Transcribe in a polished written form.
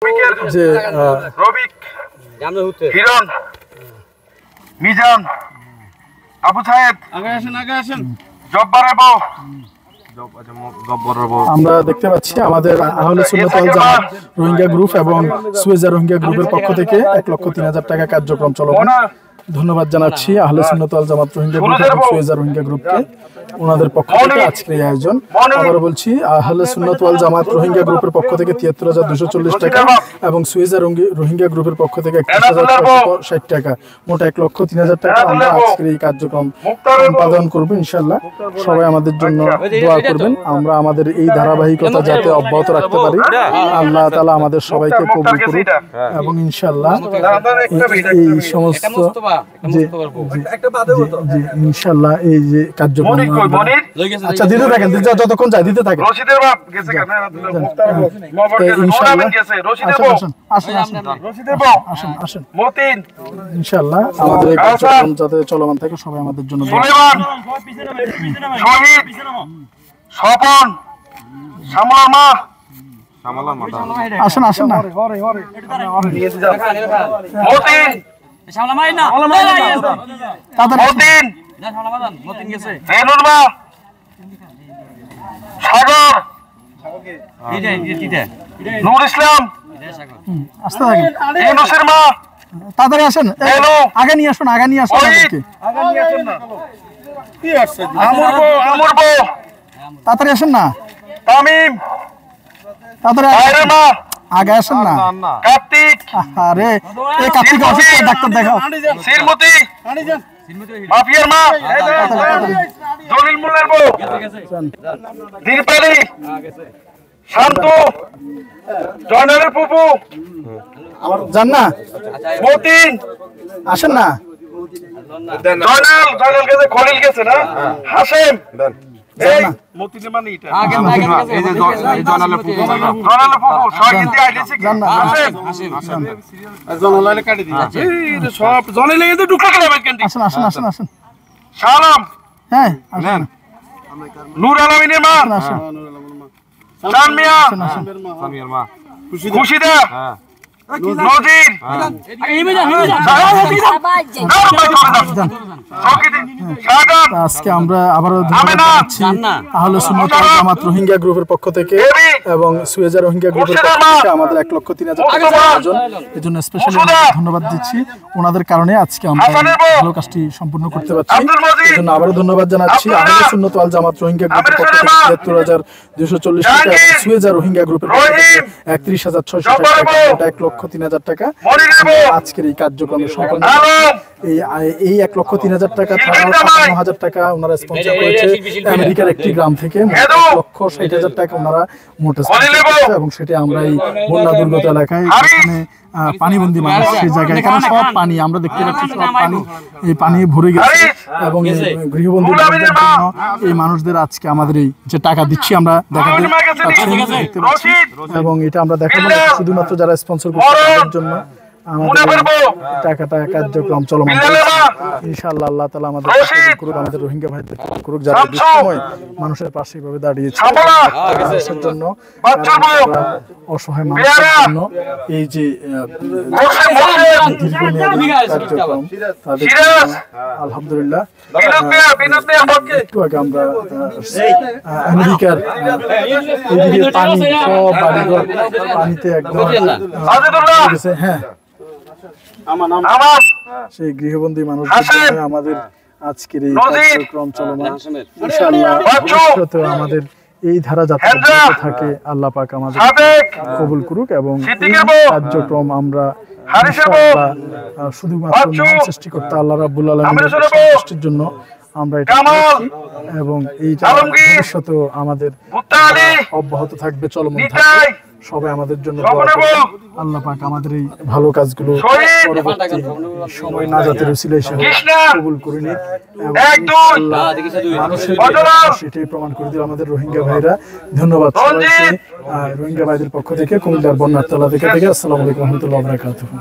যে রবিক হিরণ মিজান আবু সাহেব আগে আসেন জব্বারের বউ আমরা দেখতে পাচ্ছি আমাদের আহলে সুন্নাত ওয়াল জামাত রোহিঙ্গা গ্রুপ এবং সুয়েজা রোহিঙ্গা গ্রুপের পক্ষ থেকে 1,03,000 টাকা কার্যক্রম চলমান। ধন্যবাদ জানাচ্ছি আহলে সুন্নাত ওয়াল জামাত রোহিঙ্গা গ্রুপ এবং সুয়েজা রোহিঙ্গা গ্রুপকে ওনাদের পক্ষ থেকে আজকের এই আয়োজন। আবারও বলছি আহলে সুন্নাত ওয়াল জামাত রোহিঙ্গা গ্রুপের পক্ষ থেকে 73,240 টাকা এবং সুয়েজা রোহিঙ্গা গ্রুপের পক্ষ থেকে 31,660 টাকা, মোট 1,03,000 টাকা আমরা আজকের এই কার্যক্রম সম্পাদন করব। ইনশাআল্লাহ সবাই আমাদের জন্য দোয়া করবেন, আমরা আমাদের এই ধারাবাহিকতা যাতে অব্যাহত রাখতে পারি। আল্লাহ তাআলা আমাদের সবাইকে কবুল করুন এবং ইনশাআল্লাহ এই সমস্ত ইনশাআল্লাহ এই যে কার্যক্রম আচ্ছা দিতে থাকেন, যতক্ষণ যায় দিতে থাকেন। রশিদের বাপ গেছে ইনশাআল্লাহ আমাদের এই কার্যক্রম যাতে চলমান থাকে, সবাই আমাদের জন্য স্বপন শ্যামলার মা আসেন আসেন না সাগর নূর ইসলাম আসতে থাকেন, ইউনুসের মা তাড়াতাড়ি আসেন, আগে নিয়ে আসুন আগে নিয়ে আসুন আমুর বউ তাড়াতাড়ি আসেন না, তামিম তাড়াতাড়ি মা আগে আসেন না। কার্তিক আরে এই কার্তিক অসুস্থ, ডাক্তার দেখাও। শ্রীমতী মাফিয়ার মা জলিল মোল্লার বউ দীরপালি শান্ত জয়নালের ফুপু যান না, মতিন আসেন না। জয়নাল গেছে, খলিল গেছে না, হাসেম এই মতিনের মানে এটা এই যে জয়নালের ফুপু সহগিন্দি আইডিসি হাসেম জয়নালে কাটি দিয়েছে এই সব জয়নালে এত টুকরা করে বের কেন আসেন আসেন আসেন আসেন সালাম হ্যাঁ আসেন নূর আলমিনের মা আসেন চান মিয়া সামিয়ার মা খুশিদা নজির আজকে আমরা আবারও ধন্যবাদ জানাচ্ছি আহলে সুন্নাত ওয়াল জামাত রোহিঙ্গা গ্রুপের পক্ষ থেকে এবং সুয়েজা রোহিঙ্গা গ্রুপের পক্ষ থেকে আমাদের 1,03,000 টাকা আয়োজন, এর জন্য স্পেশালি ধন্যবাদ দিচ্ছি। ওনাদের কারণে আজকে আমরা ভালো কাজটি সম্পূর্ণ করতে পারছি, এর জন্য আবারও ধন্যবাদ জানাচ্ছি আহলে সুন্নাত ওয়াল জামাত রোহিঙ্গা গ্রুপের পক্ষ থেকে 73,240 টাকা এবং সুয়েজা রোহিঙ্গা গ্রুপের পক্ষ থেকে 31,660 টাকা, 1,03,000 টাকা আজকের এই কার্যক্রমে সম্পন্ন। এই 1,03,000 টাকা ছাড়াও 57,000 টাকা ওনারা স্পন্সর করেছে আমেরিকার একটি গ্রাম থেকে, 1,60,000 টাকা ওনারা মোট স্পন্সর করেছে এবং সেটা আমরা এই বন্যা দুর্গত এলাকায় যেখানে পানিবন্দী মানুষ সেই জায়গায়, কারণ সব পানি আমরা দেখতে পাচ্ছি, সব পানি এই পানি ভরে গেছে এবং গৃহবন্দী মানুষদের জন্য এই মানুষদের আজকে আমাদের এই যে টাকা দিচ্ছি আমরা দেখাতে পাচ্ছি এবং এটা আমরা দেখাবো শুধুমাত্র যারা স্পন্সর করছে তাদের জন্য আমাদের টাকাটা কার্যক্রম চলমান। ইনশাআল্লাহ আল্লাহ তাআলা আমাদের করুক, আমাদের রোহিঙ্গা ভাইদের করুক যারা দুঃসময় মানুষের পাশে এভাবে দাঁড়িয়েছে, মানুষের জন্য অসহায় মানুষের জন্য এই যে দীর্ঘমেয়াদী কার্যক্রম তাদের আলহামদুলিল্লাহ। একটু আগে আমরা আমেরিকার এইদিকে পানি সব বাড়িঘর পানিতে একদম গেছে, হ্যাঁ সেই গৃহবন্দী মানুষ আমাদের আজকের এই কার্যক্রম চলমান। ইনশাআল্লাহ ভবিষ্যতে আমাদের এই ধারা যাতে থাকে, আল্লাহ পাক আমাদের কবুল করুক এবং এই কার্যক্রম আমরা শুধুমাত্র সৃষ্টিকর্তা আল্লাহ রাব্বুল আলামিনের সন্তুষ্টির জন্য আমরা এটা করছি এবং এইটা ভবিষ্যতেও আমাদের অব্যাহত থাকবে, চলমান থাকবে। সবাই আমাদের জন্য দোয়া করবেন, আল্লাহ পাক আমাদের এই ভালো কাজগুলো পরবর্তী সময় নাজাতের উসিলা হিসেবে কবুল করে নিন এবং মানুষের সেটাই প্রমাণ করে দিল আমাদের রোহিঙ্গা ভাইরা। ধন্যবাদ সবাইকে রোহিঙ্গা ভাইদের পক্ষ থেকে, কুমিল্লার বন্যার তলা থেকে। আসসালামু আলাইকুম ওয়া রাহমাতুল্লাহি ওয়া বারাকাতুহু।